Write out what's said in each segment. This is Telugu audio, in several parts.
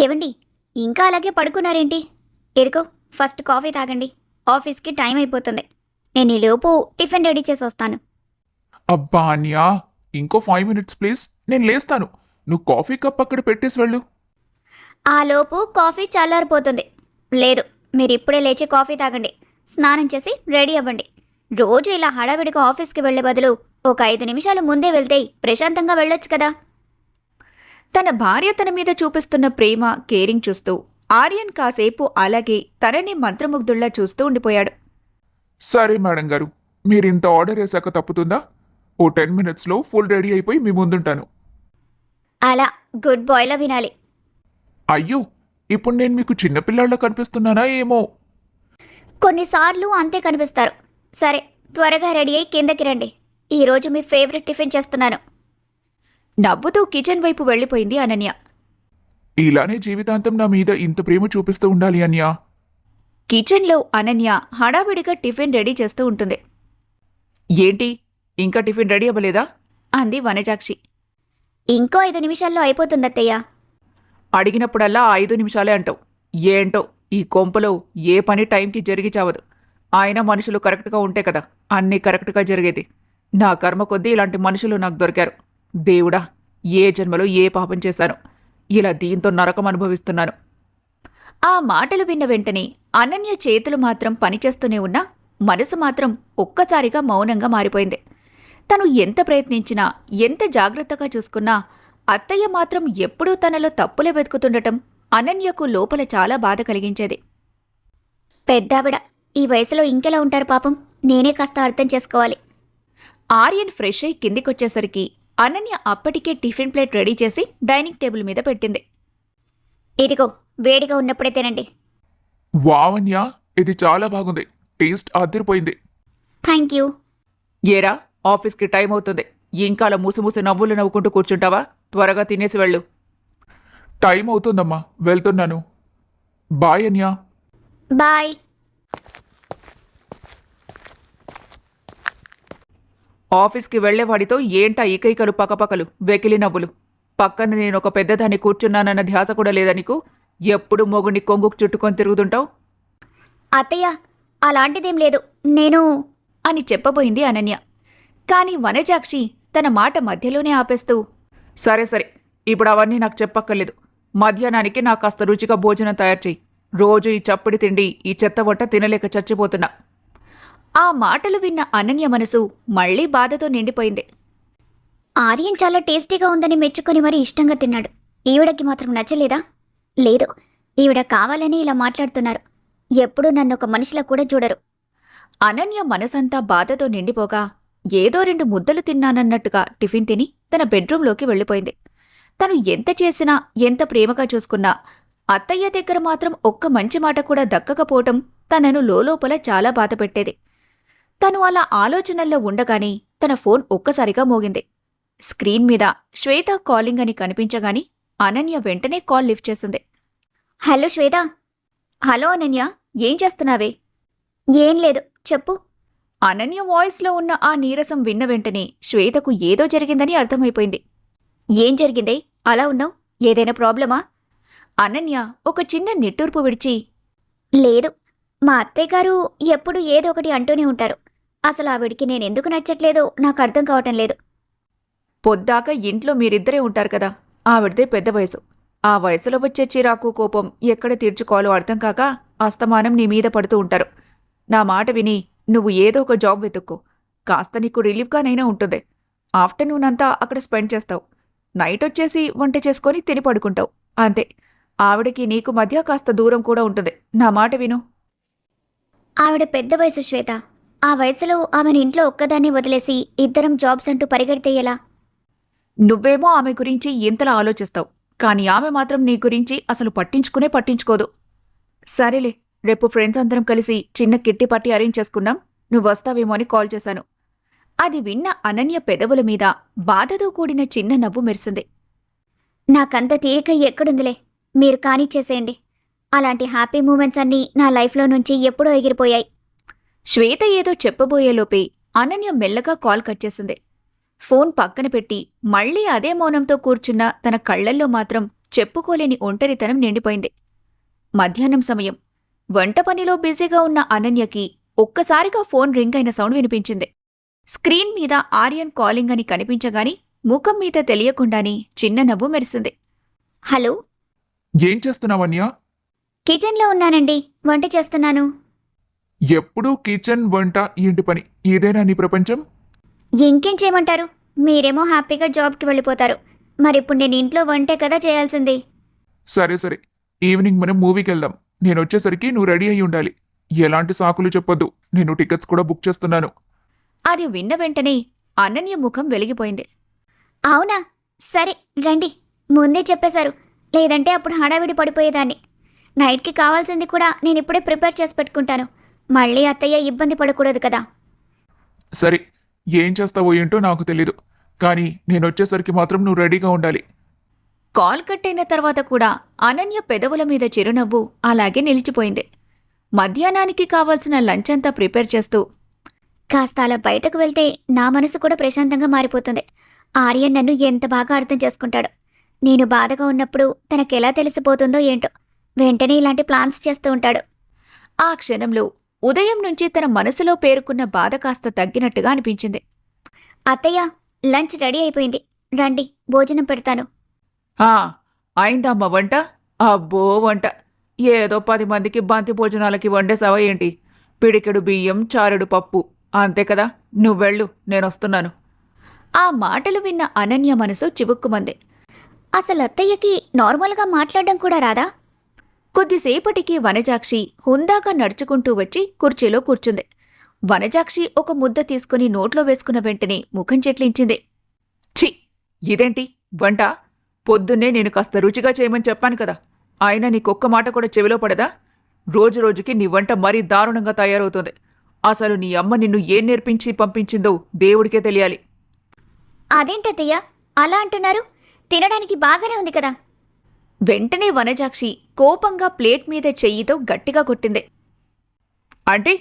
ఏవండి, ఇంకా అలాగే పడుకున్నారేంటి? ఇదిగో ఫస్ట్ కాఫీ తాగండి. ఆఫీస్కి టైం అయిపోతుంది. నేను ఈలోపు టిఫిన్ రెడీ చేసి వస్తాను. అబ్బా అన్యా, ఇంకో 5 minutes ప్లీజ్. నేను లేస్తాను. నువ్వు కాఫీ కప్ అక్కడ పెట్టేసి వెళ్ళు. ఆలోపు కాఫీ చల్లారిపోతుంది. లేదు, మీరు ఇప్పుడే లేచి కాఫీ తాగండి. స్నానం చేసి రెడీ అవ్వండి. రోజు ఇలా హడావిడిగా ఆఫీస్కి వెళ్లే బదులు ఒక 5 నిమిషాలు ముందే వెళ్తే ప్రశాంతంగా వెళ్ళొచ్చు కదా. తన భార్య తన మీద చూపిస్తున్న ప్రేమ, కేరింగ్ చూస్తూ ఆర్యన్ కాసేపు అలాగే తనని మంత్రముగ్ధుల్లా చూస్తూ ఉండిపోయాడు. సరే మేడం గారు, మీరు ఇంత ఆర్డర్ వేసాక తప్పుతుందా? ఓ 10 minutesలో ఫుల్ రెడీ అయిపోయి మీ ముందుంటాను. అలా గుడ్ బాయ్లా వినాలి. అయ్యో, ఇప్పుడు నేను మీకు చిన్నపిల్లాళ్ళ కనిపిస్తున్నానా ఏమో. కొన్నిసార్లు అంతే కనిపిస్తారు. సరే, త్వరగా రెడీ అయి కిందకి రండి. ఈరోజు మీ ఫేవరెట్ టిఫిన్ చేస్తున్నాను. నవ్వుతూ కిచెన్ వైపు వెళ్లిపోయింది అనన్య. ఇలానే జీవితాంతం నా మీద ఇంత ప్రేమ చూపిస్తూ ఉండాలి అన్యా. కిచెన్లో అనన్య హడావిడిగా టిఫిన్ రెడీ చేస్తూ ఉంటుంది. ఏంటి, ఇంకా టిఫిన్ రెడీ అవ్వలేదా? అంది వనజాక్షి. ఇంకో 5 నిమిషాల్లో అయిపోతుందత్తయ్య. అడిగినప్పుడల్లా 5 నిమిషాలే అంటావు. ఏంటో ఈ కొంపలో ఏ పని టైంకి జరిగి చావదు. ఆయన మనుషులు కరెక్ట్గా ఉంటే కదా అన్నీ కరెక్ట్గా జరిగేది. నా కర్మ కొద్దీ ఇలాంటి మనుషులు నాకు దొరికారు. దేవుడా, ఏ జన్మలో ఏ పాపం చేశాను, ఇలా దీంతో నరకం అనుభవిస్తున్నాను. ఆ మాటలు విన్న వెంటనే అనన్య చేతులు మాత్రం పనిచేస్తూనే ఉన్నా మనసు మాత్రం ఒక్కసారిగా మౌనంగా మారిపోయింది. తను ఎంత ప్రయత్నించినా, ఎంత జాగ్రత్తగా చూసుకున్నా అత్తయ్య మాత్రం ఎప్పుడూ తనలో తప్పులే వెతుకుతుండటం అనన్యకు లోపల చాలా బాధ కలిగించేది. పెద్దావిడ ఈ వయసులో ఇంకెలా ఉంటారు పాపం. నేనే కాస్త అర్థం చేసుకోవాలి. ఆర్యన్ ఫ్రెష్ అయి కిందికొచ్చేసరికి అనన్య అప్పటికే టిఫిన్ ప్లేట్ రెడీ చేసి డైనింగ్ టేబుల్ మీద పెట్టింది. ఇదిగో, వేడిగా ఉన్నప్పుడే తినండి. వావన్యా, ఇది చాలా బాగుంది. టేస్ట్ అదిరిపోయింది. Thank you. ఏరా, ఆఫీస్కి టైం అవుతుంది. ఇంకా అలా మూసి నవ్వులు నవ్వుకుంటూ కూర్చుంటావా? త్వరగా తినేసి వెళ్ళు. టైం అవుతుందమ్మా, వెళ్తున్నాను. బాయ్ అన్యా. బాయ్. ఆఫీస్కి వెళ్లేవాడితో ఏంటా ఈకైకలు పకపకలు వెకిలి నవ్వులు? పక్కన నేనొక పెద్దదాన్ని కూర్చున్నానన్న ధ్యాస కూడా లేదా నీకు? ఎప్పుడు మొగుడిని కొంగుకు చుట్టుకొని తిరుగుతుంటావు అత్తయ్య, అలాంటిదేం లేదు. నేను అని చెప్పబోయింది అనన్య. కాని వనజాక్షి తన మాట మధ్యలోనే ఆపేస్తూ, సరే సరే, ఇప్పుడు అవన్నీ నాకు చెప్పక్కర్లేదు. మధ్యాహ్నానికి నాకు కాస్త రుచిగా భోజనం తయారు చెయ్యి. రోజు ఈ చప్పుడి తిండి, ఈ చెత్త వంట తినలేక చచ్చిపోతున్నా. ఆ మాటలు విన్న అనన్య మనసు మళ్లీ బాధతో నిండిపోయింది. ఆర్యన్ చాలా టేస్టీగా ఉందని మెచ్చుకొని మరీ ఇష్టంగా తిన్నాడు. ఈవిడకి మాత్రం నచ్చలేదా? లేదు, ఈవిడ కావాలని ఇలా మాట్లాడుతున్నారు. ఎప్పుడూ నన్ను ఒక మనిషిలా కూడా చూడరు. అనన్య మనసంతా బాధతో నిండిపోగా ఏదో 2 ముద్దలు తిన్నానన్నట్టుగా టిఫిన్ తిని తన బెడ్రూంలోకి వెళ్ళిపోయింది. తను ఎంత చేసినా, ఎంత ప్రేమగా చూసుకున్నా అత్తయ్య దగ్గర మాత్రం ఒక్క మంచి మాట కూడా దక్కకపోవటం తనను లోలోపల చాలా బాధపెట్టేది. తను అలా ఆలోచనల్లో ఉండగానే తన ఫోన్ ఒక్కసారిగా మోగింది. స్క్రీన్ మీద శ్వేత కాలింగ్ అని కనిపించగాని అనన్య వెంటనే కాల్ లిఫ్ట్ చేసింది. హలో శ్వేత. హలో అనన్య, ఏం చేస్తున్నావే? ఏం లేదు, చెప్పు. అనన్య వాయిస్లో ఉన్న ఆ నీరసం విన్న వెంటనే శ్వేతకు ఏదో జరిగిందని అర్థమైపోయింది. ఏం జరిగిందే అలా ఉన్నావు? ఏదైనా ప్రాబ్లమా? అనన్య ఒక చిన్న నిట్టూర్పు విడిచి, లేదు, మా అత్తయ్య గారు ఎప్పుడు ఏదో ఒకటి అంటూనే ఉంటారు. అసలు ఆవిడికి నేనెందుకు నచ్చట్లేదో నాకు అర్థం కావటం లేదు. పొద్దాక ఇంట్లో మీరిద్దరే ఉంటారు కదా. ఆవిడదే పెద్ద వయసు. ఆ వయసులో వచ్చే చిరాకు, కోపం ఎక్కడ తీర్చుకోవాలో అర్థం కాక అస్తమానం నీ మీద పడుతూ ఉంటారు. నా మాట విని నువ్వు ఏదో ఒక జాబ్ వెతుక్కో. కాస్త నీకు రిలీఫ్గానైనా ఉంటుంది. ఆఫ్టర్నూన్ అంతా అక్కడ స్పెండ్ చేస్తావు. నైట్ వచ్చేసి వంట చేసుకొని తిని పడుకుంటావు. అంతే. ఆవిడకి నీకు మధ్య కాస్త దూరం కూడా ఉంటుంది. నా మాట విను. ఆవిడ పెద్ద వయసు శ్వేత. ఆ వయసులో ఆమెను ఇంట్లో ఒక్కదాన్ని వదిలేసి ఇద్దరం జాబ్స్ అంటూ పరిగెడితే ఎలా? నువ్వేమో ఆమె గురించి ఇంతలా ఆలోచిస్తావు, కానీ ఆమె మాత్రం నీ గురించి అసలు పట్టించుకోదు. సరేలే, రేపు ఫ్రెండ్స్ అందరం కలిసి చిన్న కిట్టి పార్టీ అరేంజ్ చేసుకున్నాం. నువ్వు వస్తావేమో అని కాల్ చేశాను. అది విన్న అనన్య పెదవుల మీద బాధతో కూడిన చిన్న నవ్వు మెరిసింది. నాకంత తీరిక ఎక్కడుందిలే, మీరు కానీ చేసేయండి. అలాంటి హ్యాపీ మూమెంట్స్ అన్నీ నా లైఫ్లో నుంచి ఎప్పుడో ఎగిరిపోయాయి. శ్వేత ఏదో చెప్పబోయేలోపే అనన్య మెల్లగా కాల్ కట్ చేసింది. ఫోన్ పక్కన పెట్టి మళ్లీ అదే మౌనంతో కూర్చున్న తన కళ్లల్లో మాత్రం చెప్పుకోలేని ఒంటరితనం నిండిపోయింది. మధ్యాహ్నం సమయం. వంట పనిలో బిజీగా ఉన్న అనన్యకి ఒక్కసారిగా ఫోన్ రింగ్ అయిన సౌండ్ వినిపించింది. స్క్రీన్ మీద ఆర్యన్ కాలింగ్ అని కనిపించగాని ముఖం మీద తెలియకుండానే చిన్న నవ్వు మెరిసింది. హలో, ఏం చేస్తున్నావన్యా? కిచెన్లో ఉన్నానండి, వంట చేస్తున్నాను. ఎప్పుడూ కిచెన్, వంట, ఇంటి పని ఇదేనా నీ ప్రపంచం? ఇంకేం చేయమంటారు? మీరేమో హ్యాపీగా జాబ్కి వెళ్ళిపోతారు. మరిప్పుడు నేను ఇంట్లో వంటే కదా చేయాల్సింది. సరే సరే, ఈవినింగ్ మనం మూవీకి వెళ్దాం. నేను వచ్చేసరికి నువ్వు రెడీ అయి ఉండాలి. ఎలాంటి సాకులు చెప్పొద్దు, నేను టికెట్స్ కూడా బుక్ చేస్తున్నాను. అది విన్న వెంటనే అనన్య ముఖం వెలిగిపోయింది. అవునా, సరే రండి. ముందే చెప్పేశారు, లేదంటే అప్పుడు హడావిడి పడిపోయేదాన్ని. నైట్కి కావాల్సింది కూడా నేను ఇప్పుడే ప్రిపేర్ చేసి పెట్టుకుంటాను. మళ్ళీ అత్తయ్య ఇబ్బంది పడకూడదు కదా. సరే, ఏం చేస్తావో ఏంటో నాకు తెలీదు, కానీ నేను వచ్చేసరికి మాత్రం నువ్వు రెడీగా ఉండాలి. కాల్ కట్టయిన తర్వాత కూడా అనన్య పెదవుల మీద చిరునవ్వు అలాగే నిలిచిపోయింది. మధ్యాహ్నానికి కావాల్సిన లంచ్ అంతా ప్రిపేర్ చేస్తూ, కాస్త అలా బయటకు వెళ్తే నా మనసు కూడా ప్రశాంతంగా మారిపోతుంది. ఆర్యన్ నన్ను ఎంత బాగా అర్థం చేసుకుంటాడు. నేను బాధగా ఉన్నప్పుడు తనకెలా తెలిసిపోతుందో ఏంటో, వెంటనే ఇలాంటి ప్లాన్స్ చేస్తూ ఉంటాడు. ఆ క్షణంలో ఉదయం నుంచి తన మనసులో పేరుకున్న బాధ కాస్త తగ్గినట్టుగా అనిపించింది. అత్తయ్య, లంచ్ రెడీ అయిపోయింది, రండి భోజనం పెడతాను. అయిందమ్మా వంట? అబ్బో వంట ఏదో 10 మందికి బంతి భోజనాలకి వండేసావా ఏంటి? పిడికెడు బియ్యం, చారెడు పప్పు, అంతే కదా. నువ్వెళ్ళు, నేనొస్తున్నాను. ఆ మాటలు విన్న అనన్య మనసు చివుక్కుమంది. అసలు అత్తయ్యకి నార్మల్గా మాట్లాడడం కూడా రాదా? కొద్దిసేపటికి వనజాక్షి హుందాగా నడుచుకుంటూ వచ్చి కుర్చీలో కూర్చుంది. వనజాక్షి ఒక ముద్ద తీసుకుని నోట్లో వేసుకున్న వెంటనే ముఖం చెట్లించింది. ఛీ, ఇదేంటి వంట? పొద్దున్నే నేను కాస్త రుచిగా చేయమని చెప్పాను కదా. అయినా నీకొక్క మాట కూడా చెవిలో పడదా? రోజురోజుకి నీ వంట మరీ దారుణంగా తయారవుతుంది. అసలు నీ అమ్మ నిన్ను ఏం నేర్పించి పంపించిందో దేవుడికే తెలియాలి. అదేంటత్తయ్య అలా అంటున్నారు? తినడానికి బాగానే ఉంది కదా. వెంటనే వనజాక్షి కోపంగా ప్లేట్ మీద చెయ్యితో గట్టిగా కొట్టింది. అంటే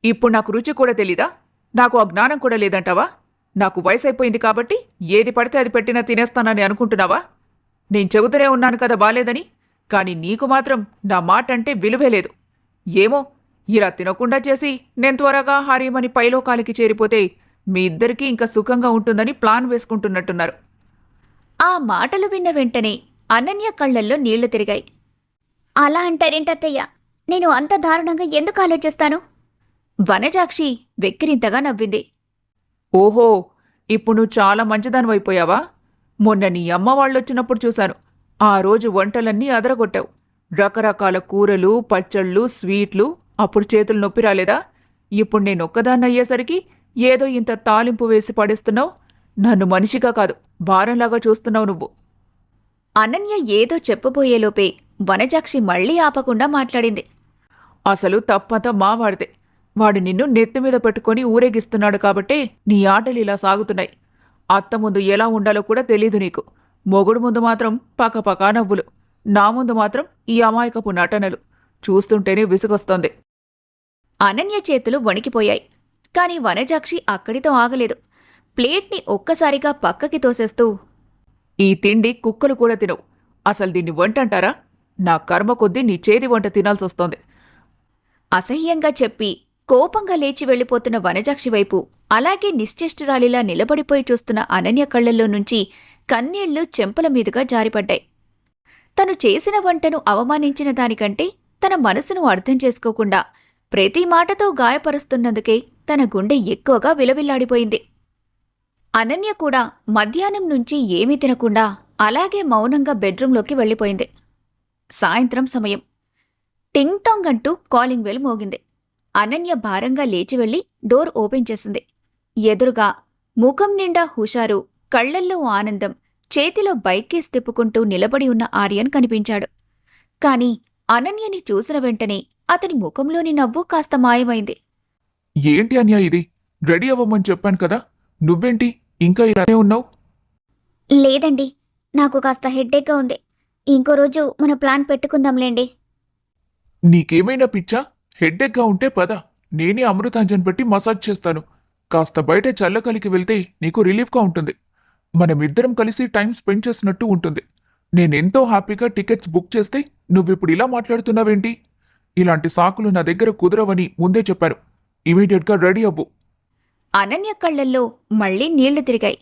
ఇప్పుడు నాకు రుచి కూడా తెలీదా? నాకు ఆ జ్ఞానం కూడా లేదంటావా? నాకు వయసైపోయింది కాబట్టి ఏది పడితే అది పెట్టినా తినేస్తానని అనుకుంటున్నావా? నేను చెబుతూనే ఉన్నాను కదా బాలేదని, కానీ నీకు మాత్రం నా మాట అంటే విలువే లేదు. ఏమో, ఇలా తినకుండా చేసి నేను త్వరగా హారీమని పైలోకాలకి చేరిపోతే మీ ఇద్దరికీ ఇంకా సుఖంగా ఉంటుందని ప్లాన్ వేసుకుంటున్నట్టున్నారు. ఆ మాటలు విన్న వెంటనే అనన్య కళ్లల్లో నీళ్లు తిరిగాయి. అలా అంటారేంటత్తయ్య? నేను అంత దారుణంగా ఎందుకు ఆలోచిస్తాను? వనజాక్షి వెక్కిరింతగా నవ్వింది. ఓహో, ఇప్పుడు నువ్వు చాలా మంచిదానివైపోయావా? మొన్న నీ అమ్మ వాళ్ళొచ్చినప్పుడు చూశాను. ఆ రోజు వంటలన్నీ అదరగొట్టావు. రకరకాల కూరలు, పచ్చళ్ళు, స్వీట్లు. అప్పుడు చేతులు నొప్పి రాలేదా? ఇప్పుడు నేనొక్కదాన్నయ్యేసరికి ఏదో ఇంత తాలింపు వేసి పడేస్తున్నావు. నన్ను మనిషిగా కాదు, భారంలాగా చూస్తున్నావు నువ్వు. అనన్య ఏదో చెప్పబోయేలోపే వనజాక్షి మళ్లీ ఆపకుండా మాట్లాడింది. అసలు తప్పంతా మావాడితే. వాడు నిన్ను నెత్తిమీద పెట్టుకొని ఊరేగిస్తున్నాడు కాబట్టే నీ ఆటలు ఇలా సాగుతున్నాయి. అత్త ముందు ఎలా ఉండాలో కూడా తెలీదు నీకు. మొగుడు ముందు మాత్రం పకపకా నవ్వులు, నా ముందు మాత్రం ఈ అమాయకపు నటనలు. చూస్తుంటేనే విసుగొస్తోంది. అనన్య చేతులు వణికిపోయాయి. కాని వనజాక్షి అక్కడితో ఆగలేదు. ప్లేట్ని ఒక్కసారిగా పక్కకి తోసేస్తూ, ఈ తిండి కుక్కలు కూడా తినవు. అసలు దీన్ని వంటంటారా? నా కర్మ కొద్దీ నీ చేతి వంట తినాల్సొస్తోంది. అసహ్యంగా చెప్పి కోపంగా లేచి వెళ్లిపోతున్న వనజాక్షి వైపు అలాగే నిశ్చేష్టురాలిలా నిలబడిపోయి చూస్తున్న అనన్య కళ్లల్లో నుంచి కన్నీళ్లు చెంపల మీదుగా జారిపడ్డాయి. తను చేసిన వంటను అవమానించిన దానికంటే తన మనసును అర్థం చేసుకోకుండా ప్రతి మాటతో గాయపరుస్తున్నందుకే తన గుండె ఎక్కువగా విలవిల్లాడిపోయింది. అనన్య కూడా మధ్యాహ్నం నుంచి ఏమీ తినకుండా అలాగే మౌనంగా బెడ్రూంలోకి వెళ్ళిపోయింది. సాయంత్రం సమయం. టింగ్ టాంగ్ అంటూ కాలింగ్ బెల్ మోగింది. అనన్య భారంగా లేచి వెళ్లి డోర్ ఓపెన్ చేసింది. ఎదురుగా ముఖం నిండా హుషారు, కళ్లల్లో ఆనందం, చేతిలో బైక్ కేస్ తిప్పుకుంటూ నిలబడి ఉన్న ఆర్యన్ కనిపించాడు. కాని అనన్యని చూసిన వెంటనే అతని ముఖంలోని నవ్వు కాస్త మాయమైంది. ఏంటి అన్యా ఇది? రెడీ అవ్వమని చెప్పాను కదా, నువ్వేంటి ఇంకా ఇలానే ఉన్నావు? లేదండి, నాకు కాస్త హెడ్ఏక్గా ఉంది. ఇంకో రోజు మన ప్లాన్ పెట్టుకుందాంలేండి. నీకేమైనా పిచ్చా? హెడ్డెక్గా ఉంటే పద, నేనే అమృతాంజన్ పెట్టి మసాజ్ చేస్తాను. కాస్త బయట చల్లకలికి వెళ్తే నీకు రిలీఫ్గా ఉంటుంది. మనమిద్దరం కలిసి టైం స్పెండ్ చేసినట్టు ఉంటుంది. నేనెంతో హ్యాపీగా టికెట్స్ బుక్ చేస్తే నువ్విప్పుడు ఇలా మాట్లాడుతున్నావేంటి? ఇలాంటి సాకులు నా దగ్గర కుదరవని ముందే చెప్పాను. ఇమీడియట్గా రెడీ అవ్వు. అనన్య కళ్ళల్లో మళ్ళీ నీళ్లు తిరిగాయి.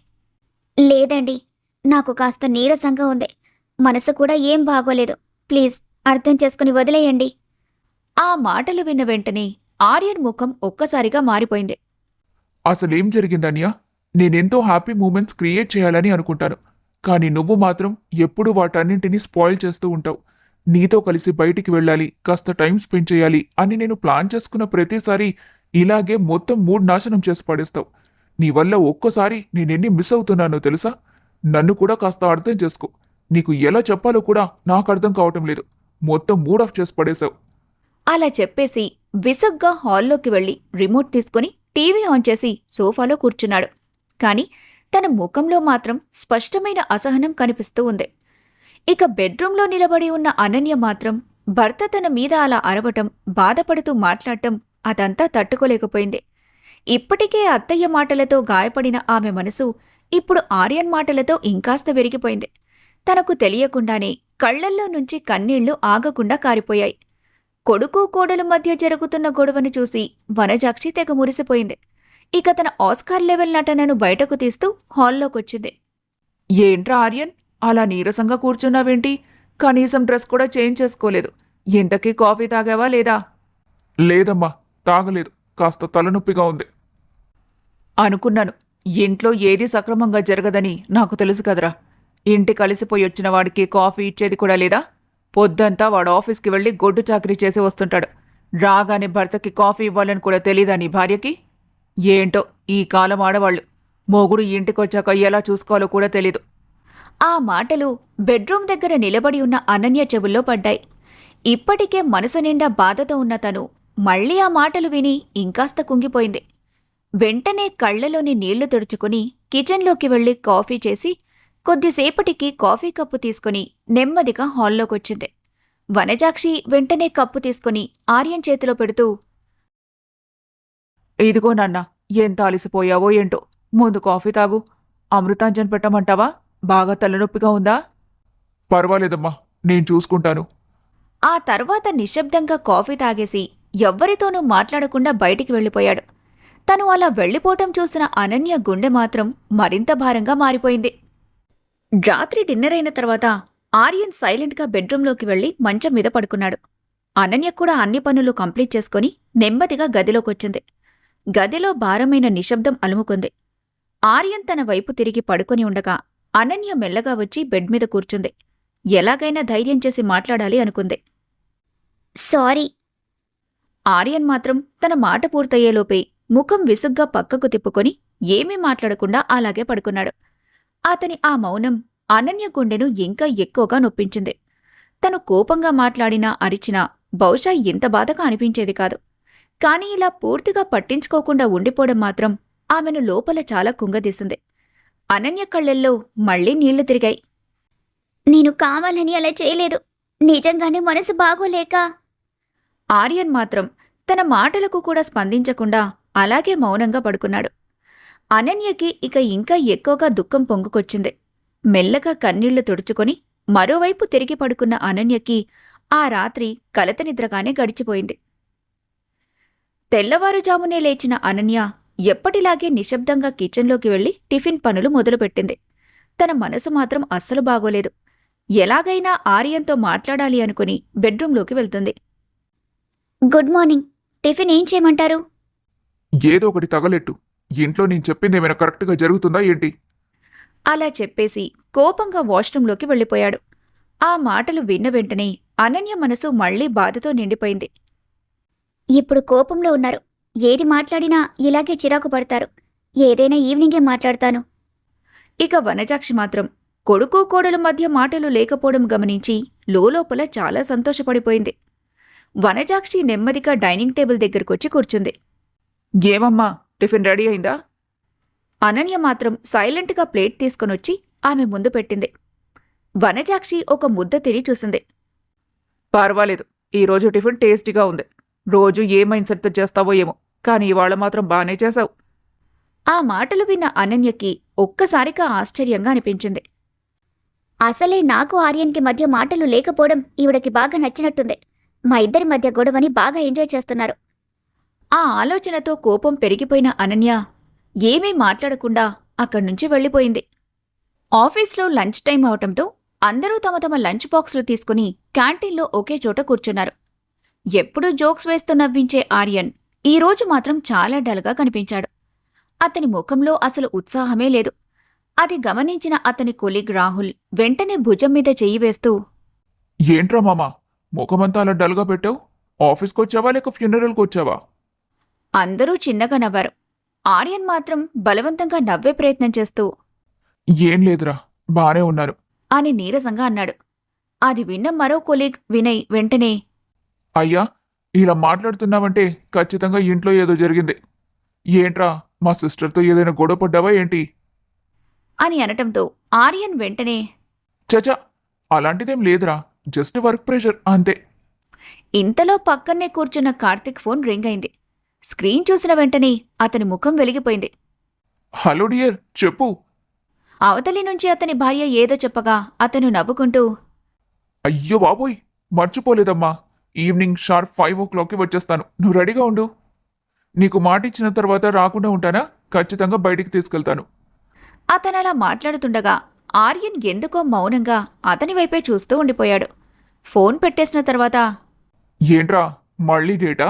లేదండి, నాకు కాస్త నీరసంగా ఉంది. మనసు కూడా ఏం బాగోలేదు. ప్లీజ్ అర్థం చేసుకుని వదిలేయండి. ఆ మాటలు విన్న వెంటనే ఆర్యన్ ముఖం ఒక్కసారిగా మారిపోయింది. అసలేం జరిగిందనియా? నేనెంతో హ్యాపీ మూమెంట్స్ క్రియేట్ చేయాలని అనుకుంటాను. కానీ నువ్వు మాత్రం ఎప్పుడూ వాటన్నింటినీ స్పాయిల్ చేస్తూ ఉంటావు. నీతో కలిసి బయటికి వెళ్ళాలి, కాస్త టైం స్పెండ్ చేయాలి అని నేను ప్లాన్ చేసుకున్న ప్రతిసారి ఇలాగే మొత్తం మూడ్ నాశనం చేసి పడేస్తావు. నీ వల్ల ఒక్కోసారి నేనెన్ని మిస్ అవుతున్నానో తెలుసా? నన్ను కూడా కాస్త అర్థం చేసుకో. నీకు ఎలా చెప్పాలో కూడా నాకు అర్థం కావటం లేదు. మొత్తం మూడ్ ఆఫ్ చేసి పడేశావు. అలా చెప్పేసి విసుగ్గా హాల్లోకి వెళ్లి రిమోట్ తీసుకుని టీవీ ఆన్ చేసి సోఫాలో కూర్చున్నాడు. కాని తన ముఖంలో మాత్రం స్పష్టమైన అసహనం కనిపిస్తూ ఉంది. ఇక బెడ్రూంలో నిలబడి ఉన్న అనన్య మాత్రం భర్త తన మీద అలా అరవటం, బాధపడుతూ మాట్లాడటం అదంతా తట్టుకోలేకపోయింది. ఇప్పటికే అత్తయ్య మాటలతో గాయపడిన ఆమె మనసు ఇప్పుడు ఆర్యన్ మాటలతో ఇంకాస్త విరిగిపోయింది. తనకు తెలియకుండానే కళ్లల్లో నుంచి కన్నీళ్లు ఆగకుండా కారిపోయాయి. కొడుకు కోడలు మధ్య జరుగుతున్న గొడవను చూసి వనజాక్షి తెగ మురిసిపోయింది. ఇక తన ఆస్కార్ లెవెల్ నటనను బయటకు తీస్తూ హాల్లోకొచ్చింది. ఏంట్రా ఆర్యన్, అలా నీరసంగా కూర్చున్నావేంటి? కనీసం డ్రెస్ కూడా చేంజ్ చేసుకోలేదు. ఇంతకీ కాఫీ తాగావా లేదా? లేదమ్మా, తాగలేదు. కాస్త తలనొప్పిగా ఉంది. అనుకున్నాను. ఇంట్లో ఏదీ సక్రమంగా జరగదని నాకు తెలుసు కదరా. ఇంటి కలిసిపోయి వచ్చిన వాడికి కాఫీ ఇచ్చేది కూడా లేదా? పొద్దంతా వాడు ఆఫీస్కి వెళ్ళి గొడ్డు చాకరీ చేసి వస్తుంటాడు. రాగానే భర్తకి కాఫీ ఇవ్వాలని కూడా తెలీదా నీ భార్యకి? ఏంటో ఈ కాలం ఆడవాళ్ళు, మొగుడు ఇంటికొచ్చాక ఎలా చూసుకోవాలో కూడా తెలీదు. ఆ మాటలు బెడ్రూం దగ్గర నిలబడి ఉన్న అనన్య చెవుల్లో పడ్డాయి. ఇప్పటికే మనసు నిండా బాధతో ఉన్న తను మళ్లీ ఆ మాటలు విని ఇంకాస్త కుంగిపోయింది. వెంటనే కళ్లలోని నీళ్లు తుడుచుకుని కిచెన్లోకి వెళ్లి కాఫీ చేసి కొద్దిసేపటికి కాఫీ కప్పు తీసుకుని నెమ్మదిగా హాల్లోకొచ్చింది. వనజాక్షి వెంటనే కప్పు తీసుకుని ఆర్యన్ చేతిలో పెడుతూ, ఇదిగో నాన్న, ఎంత అలసిపోయావో ఏంటో. ముందు కాఫీ తాగు. అమృతాంజన్ పెట్టమంటావా? బాగా తలనొప్పిగా ఉందా? పర్వాలేదమ్మా, నేను చూసుకుంటాను. ఆ తర్వాత నిశ్శబ్దంగా కాఫీ తాగేసి ఎవ్వరితోనూ మాట్లాడకుండా బయటికి వెళ్ళిపోయాడు. తను అలా వెళ్ళిపోవటం చూసిన అనన్య గుండె మాత్రం మరింత భారంగా మారిపోయింది. రాత్రి డిన్నర్ అయిన తర్వాత ఆర్యన్ సైలెంట్గా బెడ్రూంలోకి వెళ్లి మంచం మీద పడుకున్నాడు. అనన్య కూడా అన్ని పనులు కంప్లీట్ చేసుకుని నెమ్మదిగా గదిలోకొచ్చింది. గదిలో భారమైన నిశ్శబ్దం అలుముకుంది. ఆర్యన్ తన వైపు తిరిగి పడుకొని ఉండగా అనన్య మెల్లగా వచ్చి బెడ్ మీద కూర్చుంది. ఎలాగైనా ధైర్యం చేసి మాట్లాడాలి అనుకుంది. సారీ. ఆర్యన్ మాత్రం తన మాట పూర్తయ్యేలోపే ముఖం విసుగ్గా పక్కకు తిప్పుకొని ఏమీ మాట్లాడకుండా అలాగే పడుకున్నాడు. అతని ఆ మౌనం అనన్య గుండెను ఇంకా ఎక్కువగా నొప్పించింది. తను కోపంగా మాట్లాడినా అరిచినా బహుశా ఇంత బాధగా అనిపించేది కాదు. కాని ఇలా పూర్తిగా పట్టించుకోకుండా ఉండిపోవడం మాత్రం ఆమెను లోపల చాలా కుంగదీసింది. అనన్య కళ్ళల్లో మళ్లీ నీళ్లు తిరిగాయి. నేను కావాలని అలా చేయలేదు. నిజంగానే మనసు బాగోలేక. ఆర్యన్ మాత్రం తన మాటలకు కూడా స్పందించకుండా అలాగే మౌనంగా పడుకున్నాడు. అనన్యకి ఇక ఇంకా ఎక్కువగా దుఃఖం పొంగుకొచ్చింది. మెల్లగా కన్నీళ్లు తుడుచుకొని మరోవైపు తిరిగి పడుకున్న అనన్యకి ఆ రాత్రి కలత నిద్రగానే గడిచిపోయింది. తెల్లవారుజామునే లేచిన అనన్య ఎప్పటిలాగే నిశ్శబ్దంగా కిచెన్లోకి వెళ్లి టిఫిన్ పనులు మొదలుపెట్టింది. తన మనసు మాత్రం అస్సలు బాగోలేదు. ఎలాగైనా ఆర్యన్తో మాట్లాడాలి అనుకుని బెడ్రూంలోకి వెళ్తుంది. Good morning. టిఫిన్ ఏం చేయమంటారు? ఏదో ఒకటి తగలెట్టు. ఇంట్లో నేను చెప్పింది ఏమైనా కరెక్ట్గా జరుగుతుందా ఏంటి? అలా చెప్పేసి కోపంగా వాష్రూంలోకి వెళ్ళిపోయాడు. ఆ మాటలు విన్న వెంటనే అనన్య మనసు మళ్లీ బాధతో నిండిపోయింది. ఇప్పుడు కోపంలో ఉన్నారు. ఏది మాట్లాడినా ఇలాగే చిరాకు పడతారు. ఏదైనా ఈవినింగే మాట్లాడతాను. ఇక వనజాక్షి మాత్రం కొడుకు కోడల మధ్య మాటలు లేకపోవడం గమనించి లోలోపల చాలా సంతోషపడిపోయింది. వనజాక్షి నెమ్మదిగా డైనింగ్ టేబుల్ దగ్గరకొచ్చి కూర్చుంది. ఏమమ్మా, టిఫిన్ రెడీ అయిందా? అనన్య మాత్రం సైలెంట్గా ప్లేట్ తీసుకొనొచ్చి ఆమె ముందు పెట్టింది. వనజాక్షి ఒక ముద్ద తిని చూసింది. పర్వాలేదు, ఈరోజు టిఫిన్ టేస్టీగా ఉంది. రోజు ఏ మైండ్ సెట్తో చేస్తావో ఏమో, కానీ ఇవాళ మాత్రం బానే చేశావు. ఆ మాటలు విన్న అనన్యకి ఒక్కసారిగా ఆశ్చర్యంగా అనిపించింది. అసలే నాకు ఆర్యన్కి మధ్య మాటలు లేకపోవడం ఈవిడకి బాగా నచ్చినట్టుంది. మా ఇద్దరి మధ్య గొడవని బాగా ఎంజాయ్ చేస్తున్నారు. ఆ ఆలోచనతో కోపం పెరిగిపోయిన అనన్య ఏమీ మాట్లాడకుండా అక్కడ్నుంచి వెళ్ళిపోయింది. ఆఫీస్లో లంచ్ టైం అవటంతో అందరూ తమ తమ లంచ్ బాక్సులు తీసుకుని క్యాంటీన్లో ఒకే చోట కూర్చున్నారు. ఎప్పుడూ జోక్స్ వేస్తూ నవ్వించే ఆర్యన్ ఈరోజు మాత్రం చాలా డల్గా కనిపించాడు. అతని ముఖంలో అసలు ఉత్సాహమే లేదు. అది గమనించిన అతని కొలీగ్ రాహుల్ వెంటనే భుజం మీద చెయ్యి వేస్తూ, ఏంట్రా మామా ముఖమంతా అలా డల్గా పెట్టావు? ఆఫీస్కొచ్చావా లేక ఫ్యూనరల్కొచ్చావా? అందరూ చిన్నగా నవ్వారు. ఆర్యన్ మాత్రం బలవంతంగా నవ్వే ప్రయత్నం చేస్తూ ఏం లేదురా, బానే ఉన్నారు. అని నీరసంగా అన్నాడు. అది విన్న మరో కొలీగ్ వినయ్ వెంటనే, అయ్యా, ఇలా మాట్లాడుతున్నావంటే ఖచ్చితంగా ఇంట్లో ఏదో జరిగింది. ఏంట్రా, మా సిస్టర్తో ఏదైనా గొడవ పడ్డావా ఏంటి? అని అనటంతో ఆర్యన్ వెంటనే, చచా, అలాంటిదేం లేదురా, జస్ట్ వర్క్ ప్రెషర్ అంతే. ఇంతలో పక్కనే కూర్చున్న కార్తిక్ ఫోన్ రింగ్ అయింది. స్క్రీన్ చూసిన వెంటనే అతని ముఖం వెలిగిపోయింది. హలో డియర్, చెప్పు. అవతలి నుంచి అతని భార్య ఏదో చెప్పగా అతను నవ్వుకుంటూ, అయ్యో బాబోయ్, మర్చిపోలేదమ్మా. ఈవినింగ్ షార్ప్ 5 o'clockకి వచ్చేస్తాను, నువ్వు రెడీగా ఉండు. నీకు మాట ఇచ్చిన తర్వాత రాకుండా ఉంటానా? ఖచ్చితంగా బయటికి తీసుకెళ్తాను. అతనలా మాట్లాడుతుండగా ఆర్యన్ ఎందుకో మౌనంగా అతని వైపే చూస్తూ ఉండిపోయాడు. ఫోన్ పెట్టేసిన తర్వాత, ఏంట్రా, మళ్ళీ డేటా?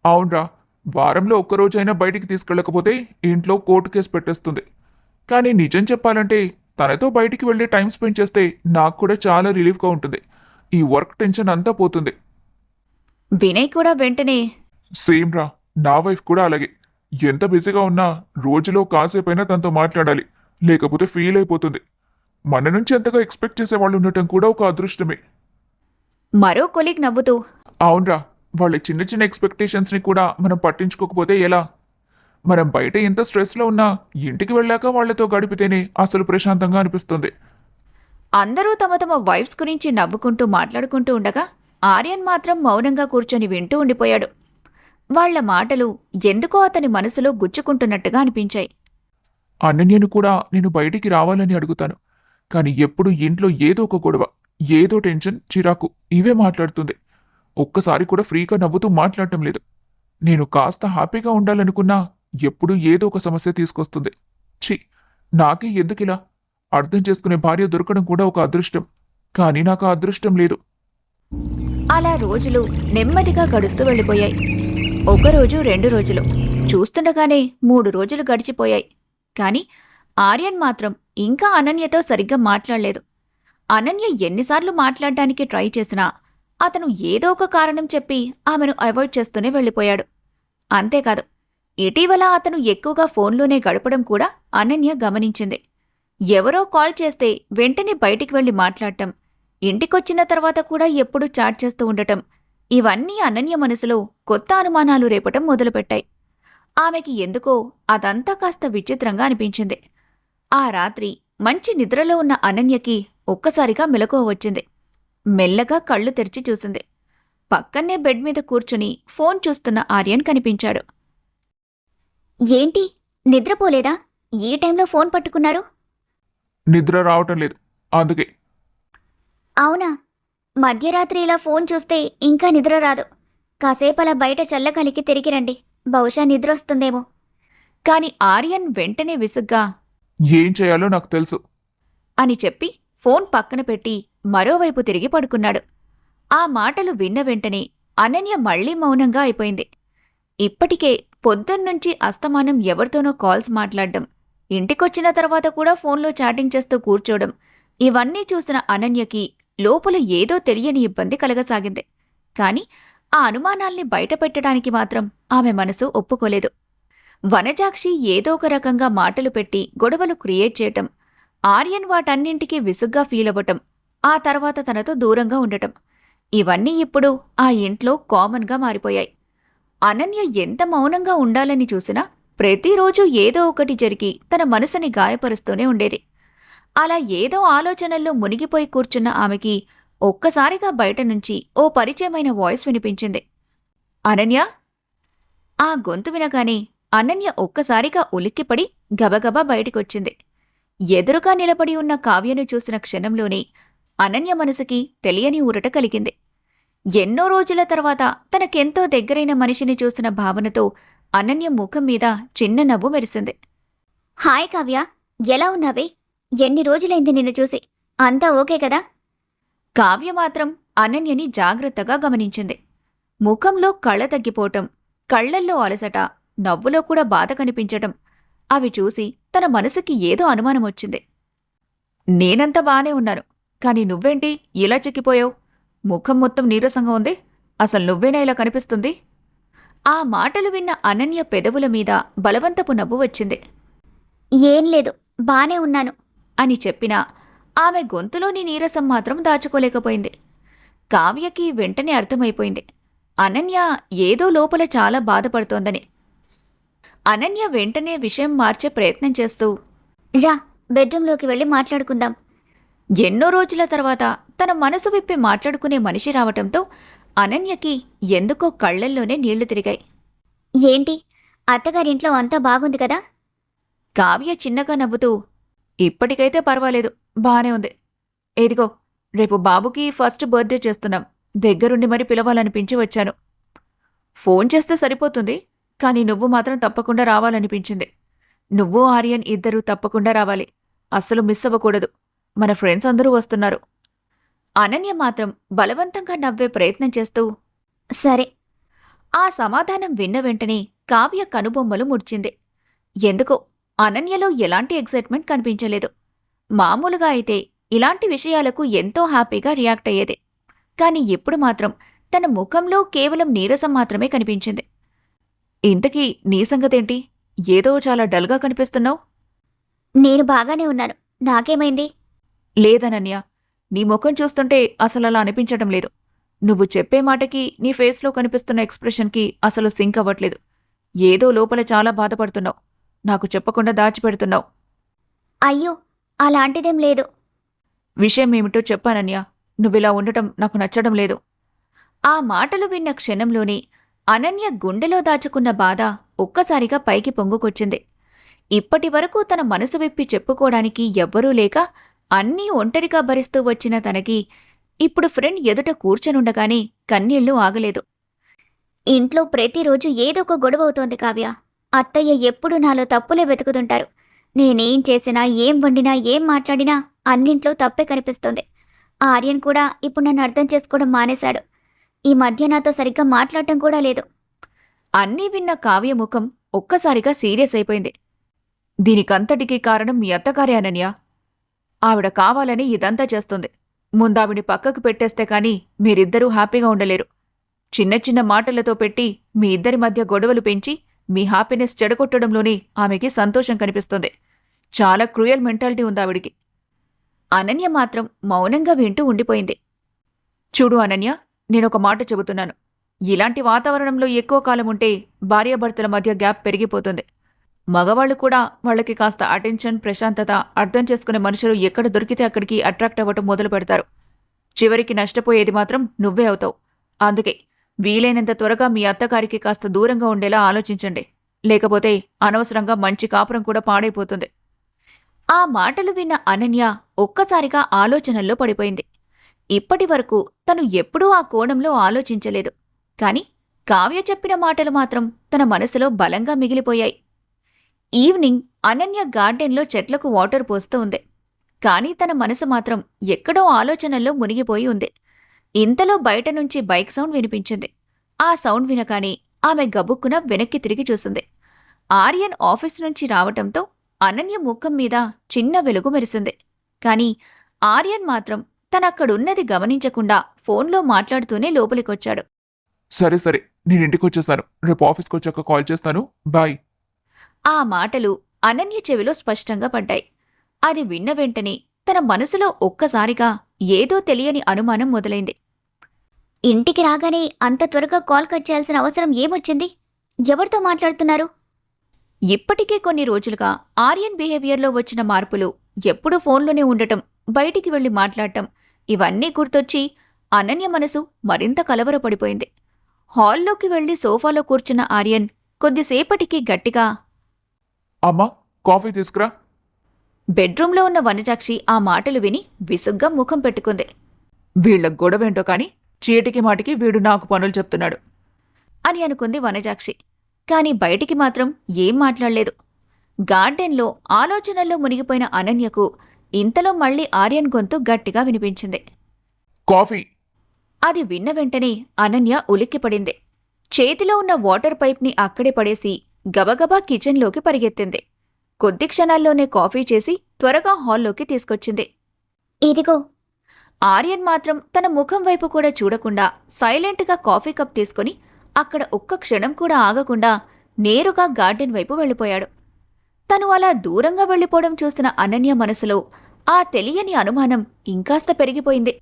అవునరా, వారంలో ఒక్కరోజైనా బయటికి తీసుకెళ్ళకపోతే ఇంట్లో కోర్టు కేసు పెట్టేస్తుంది. కానీ నిజం చెప్పాలంటే తనతో బయటికి వెళ్ళి టైం స్పెండ్ చేస్తే నాకు కూడా చాలా రిలీఫ్గా ఉంటుంది. ఈ వర్క్ టెన్షన్ అంతా పోతుంది. వినయ్ కూడా వెంటనే, సేమ్ రా, నా వైఫ్ కూడా అలాగే. ఎంత బిజీగా ఉన్నా రోజులో కాసేపైనా తనతో మాట్లాడాలి, లేకపోతే ఫీల్ అయిపోతుంది. మన నుంచి ఎంతగా ఎక్స్పెక్ట్ చేసేవాళ్ళు ఉండటం కూడా ఒక అదృష్టమే. మరో కొలీగ్ నవ్వుతూ, అవునరా, వాళ్ళ చిన్న చిన్న ఎక్స్పెక్టేషన్స్ని కూడా మనం పట్టించుకోకపోతే ఎలా? మనం బయట ఎంత స్ట్రెస్లో ఉన్నా ఇంటికి వెళ్ళాక వాళ్లతో గడిపితేనే అసలు ప్రశాంతంగా అనిపిస్తుంది. అందరూ తమ తమ వైఫ్స్ గురించి నవ్వుకుంటూ మాట్లాడుకుంటూ ఉండగా ఆర్యన్ మాత్రం మౌనంగా కూర్చొని వింటూ ఉండిపోయాడు. వాళ్ల మాటలు ఎందుకో అతని మనసులో గుచ్చుకుంటున్నట్టుగా అనిపించాయి. అనన్యను కూడా నేను బయటికి రావాలని అడుగుతాను, కానీ ఎప్పుడు ఇంట్లో ఏదో ఒక గొడవ, ఏదో టెన్షన్, చిరాకు ఇవే మాట్లాడుతుంది. ఒక్కసారి కూడా ఫ్రీగా నవ్వుతూ మాట్లాడటం లేదు. నేను కాస్త హ్యాపీగా ఉండాలనుకున్నా ఎప్పుడూ ఏదో ఒక సమస్య తీసుకొస్తుంది. ఛీ, నాకే ఎందుకిలా? అర్థం చేసుకునే భార్య దొరకడం కూడా ఒక అదృష్టం, కానీ నాకు ఆ అదృష్టం లేదు. అలా రోజులు నెమ్మదిగా గడుస్తూ వెళ్ళిపోయాయి. 1 రోజు 2 రోజులు చూస్తుండగానే 3 రోజులు గడిచిపోయాయి. కాని ఆర్యన్ మాత్రం ఇంకా అనన్యతో సరిగ్గా మాట్లాడలేదు. అనన్య ఎన్నిసార్లు మాట్లాడడానికి ట్రై చేసినా అతను ఏదో ఒక కారణం చెప్పి ఆమెను అవాయిడ్ చేస్తూనే వెళ్ళిపోయాడు. అంతేకాదు, ఇటీవల అతను ఎక్కువగా ఫోన్లోనే గడపడం కూడా అనన్య గమనించింది. ఎవరో కాల్ చేస్తే వెంటనే బయటికి వెళ్లి మాట్లాడటం, ఇంటికొచ్చిన తర్వాత కూడా ఎప్పుడూ చాట్ చేస్తూ ఉండటం, ఇవన్నీ అనన్య మనసులో కొత్త అనుమానాలు రేపటం మొదలుపెట్టాయి. ఆమెకి ఎందుకో అదంతా కాస్త విచిత్రంగా అనిపించింది. ఆ రాత్రి మంచి నిద్రలో ఉన్న అనన్యకి ఒక్కసారిగా మెలకువ వచ్చింది. మెల్లగా కళ్ళు తెరిచి చూసింది. పక్కనే బెడ్ మీద కూర్చుని ఫోన్ చూస్తున్న ఆర్యన్ కనిపించాడు. ఏంటి, నిద్రపోలేదా? ఈ టైంలో ఫోన్ పట్టుకున్నారు? నిద్ర రావటం లేదు, అందుకే. అవునా? మధ్యరాత్రి ఇలా ఫోన్ చూస్తే ఇంకా నిద్ర రాదు. కాసేపు అలా బయట చల్లగాలికి తిరిగి రండి, బహుశా నిద్ర వస్తుందేమో. కాని ఆర్యన్ వెంటనే విసుగ్గా, ఏం చేయాలో నాకు తెలుసు అని చెప్పి ఫోన్ పక్కన పెట్టి మరోవైపు తిరిగి పడుకున్నాడు. ఆ మాటలు విన్న వెంటనే అనన్య మళ్లీ మౌనంగా అయిపోయింది. ఇప్పటికే పొద్దున్నుంచి అస్తమానం ఎవరితోనో కాల్స్ మాట్లాడడం, ఇంటికొచ్చిన తర్వాత కూడా ఫోన్లో చాటింగ్ చేస్తూ కూర్చోవడం, ఇవన్నీ చూసిన అనన్యకి లోపల ఏదో తెలియని ఇబ్బంది కలగసాగింది. కాని ఆ అనుమానాల్ని బయటపెట్టడానికి మాత్రం ఆమె మనసు ఒప్పుకోలేదు. వనజాక్షి ఏదో ఒక రకంగా మాటలు పెట్టి గొడవలు క్రియేట్ చేయటం, ఆర్యన్ వాటన్నింటికీ విసుగ్గా ఫీలవ్వటం, ఆ తర్వాత తనతో దూరంగా ఉండటం, ఇవన్నీ ఇప్పుడు ఆ ఇంట్లో కామన్గా మారిపోయాయి. అనన్య ఎంత మౌనంగా ఉండాలని చూసినా ప్రతిరోజూ ఏదో ఒకటి జరిగి తన మనసుని గాయపరుస్తూనే ఉండేది. అలా ఏదో ఆలోచనల్లో మునిగిపోయి కూర్చున్న ఆమెకి ఒక్కసారిగా బయట నుంచి ఓ పరిచయమైన వాయిస్ వినిపించింది. అనన్య? ఆ గొంతు వినగానే అనన్య ఒక్కసారిగా ఉలిక్కిపడి గబగబా బయటికొచ్చింది. ఎదురుగా నిలబడి ఉన్న కావ్యను చూసిన క్షణంలోనే అనన్య మనసుకి తెలియని ఊరట కలిగింది. ఎన్నో రోజుల తర్వాత తనకెంతో దగ్గరైన మనిషిని చూసిన భావనతో అనన్య ముఖం మీద చిన్న నవ్వు మెరిసింది. హాయ్ కావ్య, ఎలా ఉన్నావే? ఎన్ని రోజులైంది నిన్ను చూసి. అంతా ఓకే కదా? కావ్య మాత్రం అనన్యని జాగ్రత్తగా గమనించింది. ముఖంలో కళ్ళ తగ్గిపోవటం, కళ్లల్లో అలసట, నవ్వులో కూడా బాధ కనిపించటం అవి చూసి తన మనసుకి ఏదో అనుమానమొచ్చింది. నేనంతా బానే ఉన్నాను, కాని నువ్వేంటి ఇలా చిక్కిపోయావు? ముఖం మొత్తం నీరసంగా ఉంది. అసలు నువ్వేనా ఇలా కనిపిస్తుంది? ఆ మాటలు విన్న అనన్య పెదవుల మీద బలవంతపు నవ్వు వచ్చింది. ఏం లేదు, బానే ఉన్నాను అని చెప్పినా ఆమె గొంతులోని నీరసం మాత్రం దాచుకోలేకపోయింది. కావ్యకి వెంటనే అర్థమైపోయింది అనన్య ఏదో లోపల చాలా బాధపడుతోందని. అనన్య వెంటనే విషయం మార్చే ప్రయత్నం చేస్తూ, రా, బెడ్రూంలోకి వెళ్ళి మాట్లాడుకుందాం. ఎన్నో రోజుల తర్వాత తన మనసు విప్పి మాట్లాడుకునే మనిషి రావటంతో అనన్యకి ఎందుకో కళ్లల్లోనే నీళ్లు తిరిగాయి. ఏంటి, అత్తగారింట్లో అంతా బాగుంది కదా? కావ్య చిన్నగా నవ్వుతూ, ఇప్పటికైతే పర్వాలేదు, బానే ఉంది. ఇదిగో, రేపు బాబుకి ఫస్ట్ బర్త్డే చేస్తున్నాం. దగ్గరుండి మరి పిలవాలనిపించి వచ్చాను. ఫోన్ చేస్తే సరిపోతుంది, కానీ నువ్వు మాత్రం తప్పకుండా రావాలనిపించింది. నువ్వు ఆర్యన్ ఇద్దరూ తప్పకుండా రావాలి. అస్సలు మిస్ అవ్వకూడదు. మన ఫ్రెండ్స్ అందరూ వస్తున్నారు. అనన్య మాత్రం బలవంతంగా నవ్వే ప్రయత్నం చేస్తూ, సరే. ఆ సమాధానం విన్న వెంటనే కావ్య కనుబొమ్మలు ముడిచింది. ఎందుకో అనన్యలో ఎలాంటి ఎగ్జైట్మెంట్ కనిపించలేదు. మామూలుగా అయితే ఇలాంటి విషయాలకు ఎంతో హ్యాపీగా రియాక్ట్ అయ్యేది. కాని ఇప్పుడు మాత్రం తన ముఖంలో కేవలం నీరసం మాత్రమే కనిపించింది. ఇంతకీ నీ సంగతేంటి? ఏదో చాలా డల్గా కనిపిస్తున్నావు. నేను బాగానే ఉన్నాను. నాకేమైంది? లేదనన్య, నీ ముఖం చూస్తుంటే అసలు అలా అనిపించటం లేదు. నువ్వు చెప్పే మాటకి నీ ఫేస్లో కనిపిస్తున్న ఎక్స్ప్రెషన్కి అసలు సింక్ అవ్వట్లేదు. ఏదో లోపల చాలా బాధపడుతున్నావు. నాకు చెప్పకుండా దాచిపెడుతున్నావు. అయ్యో, అలాంటిదేం లేదు. విషయం ఏమిటో చెప్పానన్య. నువ్విలా ఉండటం నాకు నచ్చడం లేదు. ఆ మాటలు విన్న క్షణంలోనే అనన్య గుండెలో దాచుకున్న బాధ ఒక్కసారిగా పైకి పొంగుకొచ్చింది. ఇప్పటివరకు తన మనసు విప్పి చెప్పుకోవడానికి ఎవ్వరూ లేక అన్నీ ఒంటరిగా భరిస్తూ వచ్చిన తనకి ఇప్పుడు ఫ్రెండ్ ఎదుట కూర్చొనుండగానే కన్నీళ్లు ఆగలేదు. ఇంట్లో ప్రతిరోజు ఏదో ఒక గొడవ అవుతోంది కావ్య. అత్తయ్య ఎప్పుడు నాలో తప్పులే వెతుకుతుంటారు. నేనేం చేసినా, ఏం వండినా, ఏం మాట్లాడినా అన్నింట్లో తప్పే కనిపిస్తుంది. ఆర్యన్ కూడా ఇప్పుడు నన్ను అర్థం చేసుకోవడం మానేశాడు. ఈ మధ్య నాతో సరిగ్గా మాట్లాడటం కూడా లేదు. అన్నీ విన్న కావ్య ముఖం ఒక్కసారిగా సీరియస్ అయిపోయింది. దీనికంతటికీ కారణం మీ అత్తగారే అనన్య. ఆవిడ కావాలని ఇదంతా చేస్తుంది. ముందావిని పక్కకు పెట్టేస్తే కాని మీరిద్దరూ హ్యాపీగా ఉండలేరు. చిన్న చిన్న మాటలతో పెట్టి మీ ఇద్దరి మధ్య గొడవలు పెంచి మీ హ్యాపీనెస్ చెడగొట్టడంలోనే ఆమెకి సంతోషం కనిపిస్తుంది. చాలా క్రూయల్ మెంటాలిటీ ఉంది ఆవిడికి. అనన్య మాత్రం మౌనంగా వింటూ ఉండిపోయింది. చూడు అనన్య, నేనొక మాట చెబుతున్నాను. ఇలాంటి వాతావరణంలో ఎక్కువ కాలం ఉంటే భార్యాభర్తల మధ్య గ్యాప్ పెరిగిపోతుంది. మగవాళ్లు కూడా వాళ్ళకి కాస్త అటెన్షన్, ప్రశాంతత, అర్థం చేసుకునే మనుషులు ఎక్కడ దొరికితే అక్కడికి అట్రాక్ట్ అవ్వటం మొదలు పెడతారు. చివరికి నష్టపోయేది మాత్రం నువ్వే అవుతావు. అందుకే వీలైనంత త్వరగా మీ అత్తగారికి కాస్త దూరంగా ఉండేలా ఆలోచించండి. లేకపోతే అనవసరంగా మంచి కాపురం కూడా పాడైపోతుంది. ఆ మాటలు విన్న అనన్య ఒక్కసారిగా ఆలోచనల్లో పడిపోయింది. ఇప్పటివరకు తను ఎప్పుడూ ఆ కోణంలో ఆలోచించలేదు. కాని కావ్య చెప్పిన మాటలు మాత్రం తన మనసులో బలంగా మిగిలిపోయాయి. ఈవినింగ్ అనన్య గార్డెన్లో చెట్లకు వాటర్ పోస్తూ ఉంది. కాని తన మనసు మాత్రం ఎక్కడో ఆలోచనల్లో మునిగిపోయి ఉంది. ఇంతలో బయట నుంచి బైక్ సౌండ్ వినిపించింది. ఆ సౌండ్ వినగానే ఆమె గబుక్కున వెనక్కి తిరిగి చూసింది. ఆర్యన్ ఆఫీస్ నుంచి రావటంతో అనన్య ముఖం మీద చిన్న వెలుగు మెరిసింది. కాని ఆర్యన్ మాత్రం తనక్కడున్నది గమనించకుండా ఫోన్లో మాట్లాడుతూనే లోపలికొచ్చాడు. సరే సరే, నేను ఇంటికొచ్చేసాను. రేపు ఆఫీస్కి వచ్చాక కాల్ చేస్తాను. బాయ్. ఆ మాటలు అనన్య చెవిలో స్పష్టంగా పడ్డాయి. అది విన్న వెంటనే తన మనసులో ఒక్కసారిగా ఏదో తెలియని అనుమానం మొదలైంది. ఇంటికి రాగానే అంత త్వరగా కాల్ కట్ చేయాల్సిన అవసరం ఏమొచ్చింది? ఎవరితో మాట్లాడుతున్నారు? ఇప్పటికే కొన్ని రోజులుగా ఆర్యన్ బిహేవియర్లో వచ్చిన మార్పులు, ఎప్పుడూ ఫోన్లోనే ఉండటం, బయటికి వెళ్లి మాట్లాడటం ఇవన్నీ గుర్తొచ్చి అనన్య మనసు మరింత కలవరపడిపోయింది. హాల్లోకి వెళ్లి సోఫాలో కూర్చున్న ఆర్యన్ కొద్దిసేపటికి గట్టిగా, అమ్మా, కాఫీ తీసుకురా. బెడ్రూంలో ఉన్న వనజాక్షి ఆ మాటలు విని విసుగ్గా ముఖం పెట్టుకుంది. వీళ్ళ గొడవేంటో కాని చీటికి మాటికి వీడు నాకు పనులు చెప్తున్నాడు. అని అనుకుంది వనజాక్షి. కాని బయటికి మాత్రం ఏం మాట్లాడలేదు. గార్డెన్లో ఆలోచనల్లో మునిగిపోయిన అనన్యకు ఇంతలో మళ్ళీ ఆర్యన్ గొంతు గట్టిగా వినిపించింది. కాఫీ. అది విన్న వెంటనే అనన్య ఉలిక్కిపడింది. చేతిలో ఉన్న వాటర్ పైప్ని అక్కడే పడేసి గబగబా కిచెన్లోకి పరిగెత్తింది. కొద్ది క్షణాల్లోనే కాఫీ చేసి త్వరగా హాల్లోకి తీసుకొచ్చింది. ఇదిగో. ఆర్యన్ మాత్రం తన ముఖం వైపు కూడా చూడకుండా సైలెంట్గా కాఫీ కప్ తీసుకుని అక్కడ ఒక్క క్షణం కూడా ఆగకుండా నేరుగా గార్డెన్ వైపు వెళ్ళిపోయాడు. తను అలా దూరంగా వెళ్ళిపోవడం చూసిన అనన్య మనసులో ఆ తెలియని అనుమానం ఇంకాస్త పెరిగిపోయింది.